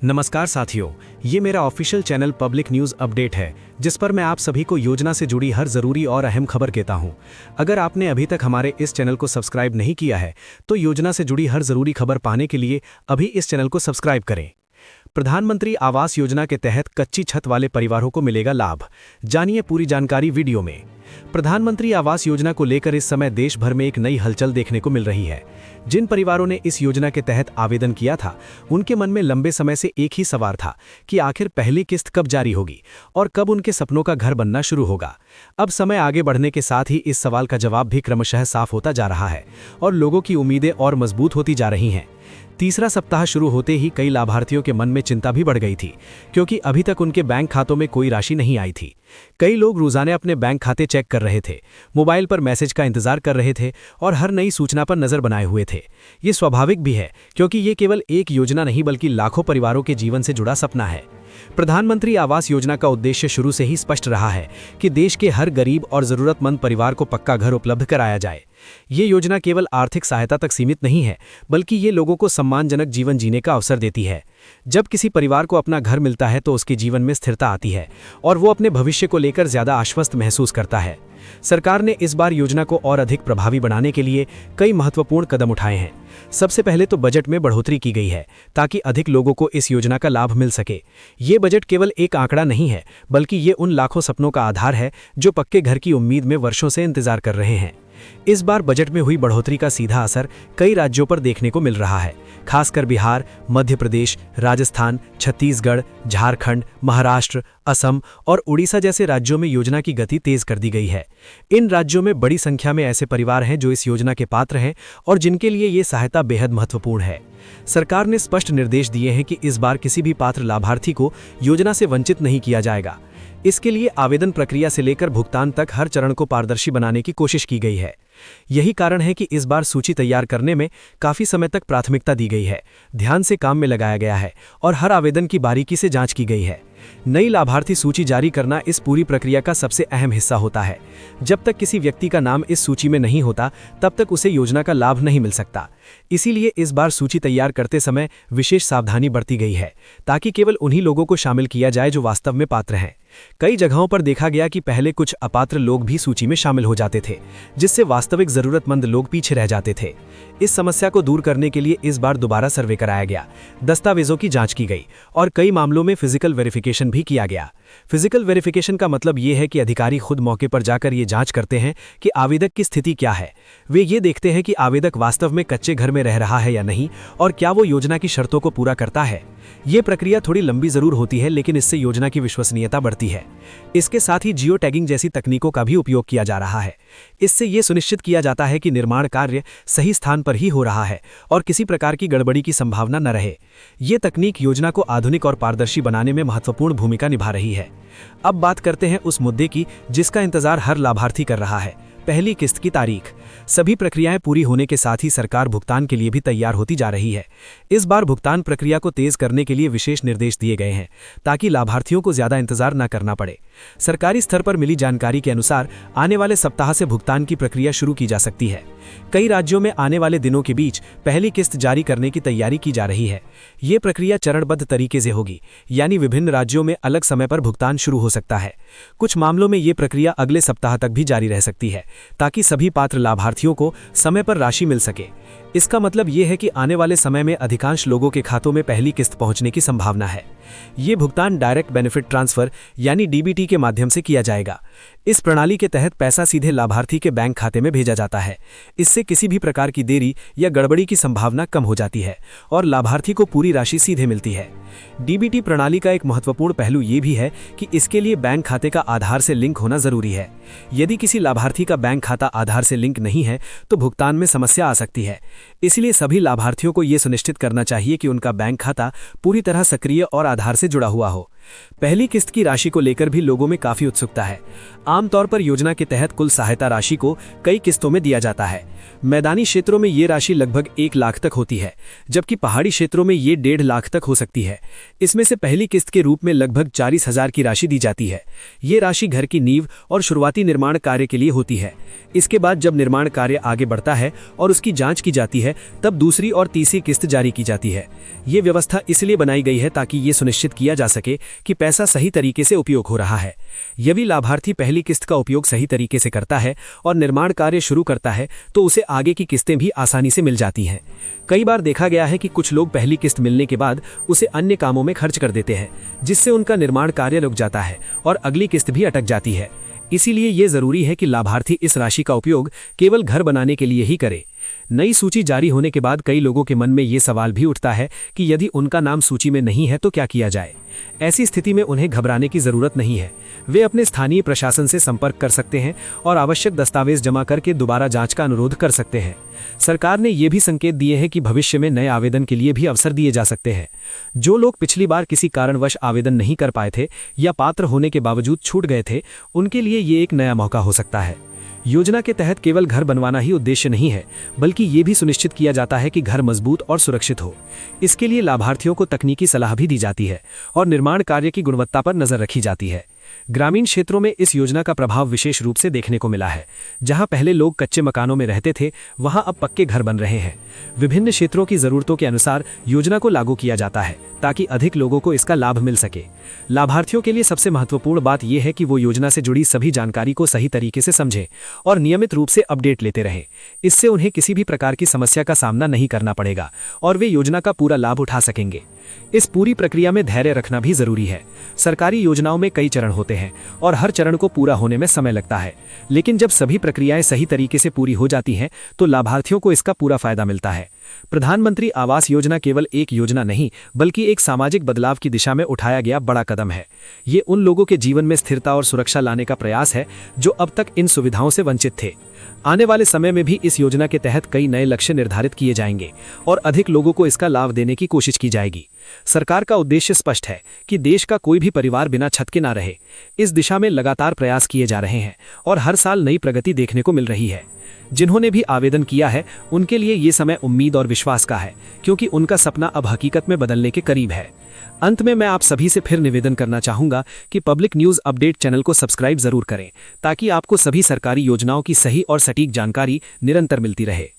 नमस्कार साथियों, ये मेरा official channel public news update है जिस पर मैं आप सभी को योजना से जुड़ी हर ज़रूरी और अहम खबर कहता हूं। अगर आपने अभी तक हमारे इस चैनल को सब्सक्राइब नहीं किया है तो योजना से जुड़ी हर ज़रूरी खबर पाने के लिए अभी इस चैनल को सब्सक्राइब करें। प्रधानमंत्री आवास योजना के तहत कच्ची छत वाले परिवारों को मिलेगा लाभ। जानिए पूरी जानकारी वीडियो में। प्रधानमंत्री आवास योजना को लेकर इस समय देश भर में एक नई हलचल देखने को मिल रही है। जिन परिवारों ने इस योजना के तहत आवेदन किया था उनके मन में लंबे समय से एक ही सवाल था कि आखिर पहली किस्त कब जारी होगी और कब उनके सपनों का घर बनना शुरू होगा। अब समय आगे बढ़ने के साथ ही इस सवाल का जवाब भी क्रमशः साफ होता जा रहा है और लोगों की उम्मीदें और मजबूत होती जा रही हैं। तीसरा सप्ताह शुरू होते ही कई लाभार्थियों के मन में चिंता भी बढ़ गई थी क्योंकि अभी तक उनके बैंक खातों में कोई राशि नहीं आई थी। कई लोग रोजाना अपने बैंक खाते चेक कर रहे थे, मोबाइल पर मैसेज का इंतजार कर रहे थे और हर नई सूचना पर नजर बनाए हुए थे। ये स्वाभाविक भी है क्योंकि ये केवल एक योजना नहीं बल्कि लाखों परिवारों के जीवन से जुड़ा सपना है। प्रधानमंत्री आवास योजना का उद्देश्य शुरू से ही स्पष्ट रहा है कि देश के हर गरीब और जरूरतमंद परिवार को पक्का घर उपलब्ध कराया जाए। ये योजना केवल आर्थिक सहायता तक सीमित नहीं है बल्कि ये लोगों को सम्मानजनक जीवन जीने का अवसर देती है। जब किसी परिवार को अपना घर मिलता है तो उसके जीवन में स्थिरता आती है और वो अपने भविष्य को लेकर ज्यादा आश्वस्त महसूस करता है। सरकार ने इस बार योजना को और अधिक प्रभावी बनाने के लिए कई महत्वपूर्ण कदम उठाए हैं। सबसे पहले तो बजट में बढ़ोतरी की गई है ताकि अधिक लोगों को इस योजना का लाभ मिल सके। ये बजट केवल एक आंकड़ा नहीं है बल्कि ये उन लाखों सपनों का आधार है जो पक्के घर की उम्मीद में वर्षों से इंतजार कर रहे हैं। इस बार बजट में हुई बढ़ोतरी का सीधा असर कई राज्यों पर देखने को मिल रहा है। खासकर बिहार, मध्य प्रदेश, राजस्थान, छत्तीसगढ़, झारखंड, महाराष्ट्र, असम और उड़ीसा जैसे राज्यों में योजना की गति तेज कर दी गई है। इन राज्यों में बड़ी संख्या में ऐसे परिवार हैं जो इस योजना के पात्र हैं और जिनके लिए ये सहायता बेहद महत्वपूर्ण है। सरकार ने स्पष्ट निर्देश दिए हैं कि इस बार किसी भी पात्र लाभार्थी को योजना से वंचित नहीं किया जाएगा। इसके लिए आवेदन प्रक्रिया से लेकर भुगतान तक हर चरण को पारदर्शी बनाने की कोशिश की गई है। यही कारण है कि इस बार सूची तैयार करने में काफी समय तक प्राथमिकता दी गई है, ध्यान से काम में लगाया गया है और हर आवेदन की बारीकी से जांच की गई है। नई लाभार्थी सूची जारी करना इस पूरी प्रक्रिया का सबसे अहम हिस्सा होता है। जब तक किसी व्यक्ति का नाम इस सूची में नहीं होता तब तक उसे योजना का लाभ नहीं मिल सकता। इसीलिए इस बार सूची तैयार करते समय विशेष सावधानी बरती गई है ताकि केवल उन्हीं लोगों को शामिल किया जाए जो वास्तव में पात्र हैं। कई जगहों पर देखा गया कि पहले कुछ अपात्र लोग भी सूची में शामिल हो जाते थे, जिससे वास्तविक जरूरतमंद लोग पीछे रह जाते थे। इस समस्या को दूर करने के लिए इस बार दोबारा सर्वे कराया गया, दस्तावेजों की जांच की गई और कई मामलों में फिजिकल वेरिफिकेशन भी किया गया। फिजिकल वेरिफिकेशन का मतलब ये है कि अधिकारी खुद मौके पर जाकर ये जांच करते हैं कि आवेदक की स्थिति क्या है। वे ये देखते हैं कि आवेदक वास्तव में कच्चे घर में रह रहा है या नहीं और क्या वो योजना की शर्तों को पूरा करता है। ये प्रक्रिया थोड़ी लंबी जरूर होती है लेकिन इससे योजना की विश्वसनीयता बढ़ती है। इसके साथ ही जियो टैगिंग जैसी तकनीकों का भी उपयोग किया जा रहा है। इससे ये सुनिश्चित किया जाता है कि निर्माण कार्य सही स्थान पर ही हो रहा है और किसी प्रकार की गड़बड़ी की संभावना न रहे। ये तकनीक योजना को आधुनिक और पारदर्शी बनाने में महत्वपूर्ण भूमिका निभा रही है। अब बात करते हैं उस मुद्दे की जिसका इंतजार हर लाभार्थी कर रहा है, पहली किस्त की तारीख। सभी प्रक्रियाएं पूरी होने के साथ ही सरकार भुगतान के लिए भी तैयार होती जा रही है। इस बार भुगतान प्रक्रिया को तेज करने के लिए विशेष निर्देश दिए गए हैं ताकि लाभार्थियों को ज्यादा इंतजार न करना पड़े। सरकारी स्तर पर मिली जानकारी के अनुसार आने वाले सप्ताह से भुगतान की प्रक्रिया शुरू की जा सकती है। कई राज्यों में आने वाले दिनों के बीच पहली किस्त जारी करने की तैयारी की जा रही है। ये प्रक्रिया चरणबद्ध तरीके से होगी, यानी विभिन्न राज्यों में अलग समय पर भुगतान शुरू हो सकता है। कुछ मामलों में ये प्रक्रिया अगले सप्ताह तक भी जारी रह सकती है ताकि सभी पात्र लाभार्थियों को समय पर राशि मिल सके। इसका मतलब ये है कि आने वाले समय में अधिकांश लोगों के खातों में पहली किस्त पहुंचने की संभावना है। ये भुगतान डायरेक्ट बेनिफिट ट्रांसफर यानी डीबीटी के माध्यम से किया जाएगा। इस प्रणाली के तहत पैसा सीधे लाभार्थी के बैंक खाते में भेजा जाता है। इससे किसी भी प्रकार की देरी या गड़बड़ी की संभावना कम हो जाती है और लाभार्थी को पूरी राशि सीधे मिलती है। डीबीटी प्रणाली का एक महत्वपूर्ण पहलू ये भी है कि इसके लिए बैंक खाते का आधार से लिंक होना जरूरी है। यदि किसी लाभार्थी का बैंक खाता आधार से लिंक नहीं है तो भुगतान में समस्या आ सकती है। इसलिए सभी लाभार्थियों को ये सुनिश्चित करना चाहिए कि उनका बैंक खाता पूरी तरह सक्रिय और आधार से जुड़ा हुआ हो। पहली किस्त की राशि को लेकर भी लोगों में काफी उत्सुकता है। आमतौर पर योजना के तहत कुल सहायता राशि को कई किस्तों में दिया जाता है। मैदानी क्षेत्रों में ये राशि लगभग 1 लाख तक होती है, जबकि पहाड़ी क्षेत्रों में ये 1.5 लाख तक हो सकती है। इसमें से पहली किस्त के रूप में लगभग 40,000 की राशि दी जाती है। ये राशि घर की नींव और शुरुआती निर्माण कार्य के लिए होती है। इसके बाद जब निर्माण कार्य आगे बढ़ता है और उसकी जांच की जाती है, तब दूसरी और तीसरी किस्त जारी की जाती है। ये व्यवस्था इसलिए बनाई गई है ताकि ये सुनिश्चित किया जा सके कि पैसा सही तरीके से उपयोग हो रहा है। यदि लाभार्थी पहली किस्त का उपयोग सही तरीके से करता है और निर्माण कार्य शुरू करता है, तो उसे आगे की किस्तें भी आसानी से मिल जाती हैं। कई बार देखा गया है कि कुछ लोग पहली किस्त मिलने के बाद उसे अन्य कामों में खर्च कर देते हैं, जिससे उनका निर्माण कार्य रुक जाता है और अगली किस्त भी अटक जाती है। इसीलिए ये जरूरी है कि लाभार्थी इस राशि का उपयोग केवल घर बनाने के लिए ही करे। नई सूची जारी होने के बाद कई लोगों के मन में ये सवाल भी उठता है कि यदि उनका नाम सूची में नहीं है तो क्या किया जाए। ऐसी स्थिति में उन्हें घबराने की जरूरत नहीं है। वे अपने स्थानीय प्रशासन से संपर्क कर सकते हैं और आवश्यक दस्तावेज जमा करके दोबारा जांच का अनुरोध कर सकते हैं। सरकार ने ये भी संकेत दिए हैं कि भविष्य में नए आवेदन के लिए भी अवसर दिए जा सकते हैं। जो लोग पिछली बार किसी कारणवश आवेदन नहीं कर पाए थे या पात्र होने के बावजूद छूट गए थे, उनके लिए ये एक नया मौका हो सकता है। योजना के तहत केवल घर बनवाना ही उद्देश्य नहीं है, बल्कि ये भी सुनिश्चित किया जाता है कि घर मजबूत और सुरक्षित हो। इसके लिए लाभार्थियों को तकनीकी सलाह भी दी जाती है और निर्माण कार्य की गुणवत्ता पर नजर रखी जाती है। ग्रामीण क्षेत्रों में इस योजना का प्रभाव विशेष रूप से देखने को मिला है। जहां पहले लोग कच्चे मकानों में रहते थे, वहां अब पक्के घर बन रहे हैं। विभिन्न क्षेत्रों की जरूरतों के अनुसार योजना को लागू किया जाता है ताकि अधिक लोगों को इसका लाभ मिल सके। लाभार्थियों के लिए सबसे महत्वपूर्ण बात यह है कि वो योजना से जुड़ी सभी जानकारी को सही तरीके से समझें और नियमित रूप से अपडेट लेते रहें। इससे उन्हें किसी भी प्रकार की समस्या का सामना नहीं करना पड़ेगा और वे योजना का पूरा लाभ उठा सकेंगे। इस पूरी प्रक्रिया में धैर्य रखना भी जरूरी है। सरकारी योजनाओं में कई चरण होते हैं और हर चरण को पूरा होने में समय लगता है, लेकिन जब सभी प्रक्रियाएं सही तरीके से पूरी हो जाती हैं, तो लाभार्थियों को इसका पूरा फायदा मिलता है। प्रधानमंत्री आवास योजना केवल एक योजना नहीं, बल्कि एक सामाजिक बदलाव की दिशा में उठाया गया बड़ा कदम है। ये उन लोगों के जीवन में स्थिरता और सुरक्षा लाने का प्रयास है जो अब तक इन सुविधाओं से वंचित थे। आने वाले समय में भी इस योजना के तहत कई नए लक्ष्य निर्धारित किए जाएंगे और अधिक लोगों को इसका लाभ देने की कोशिश की जाएगी। सरकार का उद्देश्य स्पष्ट है कि देश का कोई भी परिवार बिना छत के ना रहे। इस दिशा में लगातार प्रयास किए जा रहे हैं और हर साल नई प्रगति देखने को मिल रही है। जिन्होंने भी आवेदन किया है, उनके लिए ये समय उम्मीद और विश्वास का है, क्योंकि उनका सपना अब हकीकत में बदलने के करीब है। अंत में मैं आप सभी से फिर निवेदन करना चाहूंगा कि पब्लिक न्यूज अपडेट चैनल को सब्सक्राइब जरूर करें, ताकि आपको सभी सरकारी योजनाओं की सही और सटीक जानकारी निरंतर मिलती रहे।